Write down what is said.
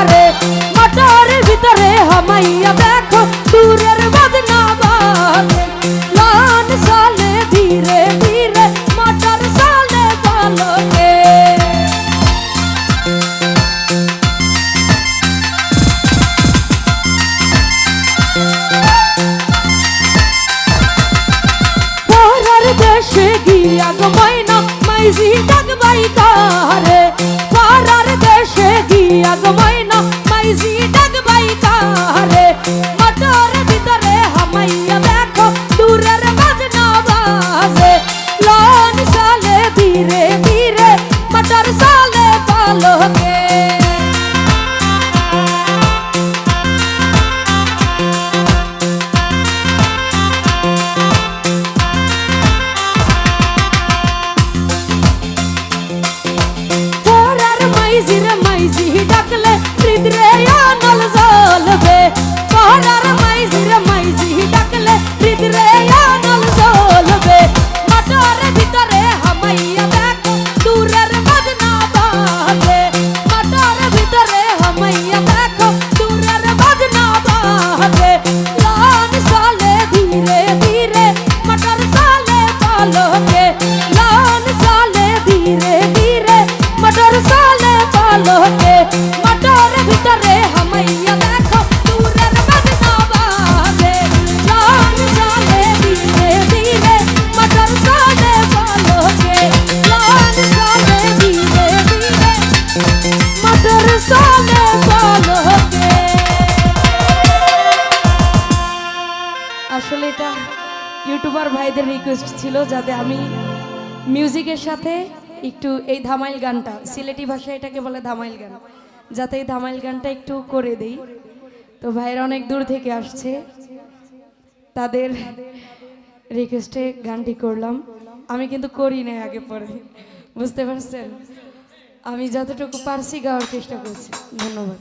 রে মটরের ভিতরে হামাইয়া দেখো দূরের বাজনা বাজে লান সালে ধীরে ধীরে মটর সালে বালকে পরার দেশে গিয়া গো ময়না মাইজি ডাকবাই কারে পরার দেশে গিয়া গো ময়না মাইজি ডাকবাই কারে মটর ভিতরে হামাইয়া দেখো দূরের বাজনা বাজে লান সালে ধীরে ধীরে মটর সালে পালকে মাইজি ডাকলে হৃদরে আনল জ্বলবে পরার মাইজি ডাকলে হৃদরে আনল জ্বলবে মটর ভিতরে হামাইয়া দেখো দূরের বাজনা বাজে মটর ভিতরে হামাইয়া দেখো দূরের বাজনা বাজে লান সালে ধীরে ধীরে মটর সালে পালকে লান সালে ধীরে ধীরে মটর সালে পালকে মটর ভিতরে হামাইয়া দেখো দূরের বাজনা বাজে লান সালে ধীরে ধীরে মটর সালে পালকে লান সালে ধীরে ধীরে মটর সালে পালকে। আসলে এটা ইউটিউবার ভাইদের রিকোয়েস্ট ছিল যাতে আমি মিউজিকের সাথে একটু এই ধামাইল গানটা সিলেটি ভাষায় এটাকে বলে ধামাইল গান যাতে এই ধামাইল গানটা একটু করে দেই। তো ভাইরা অনেক দূর থেকে আসছে তাদের রিকোয়েস্টে গানটি করলাম। আমি কিন্তু করি না আগে পরে, বুঝতে পারছেন? আমি যতটুকু পারছি গাওয়ার চেষ্টা করছি। ধন্যবাদ।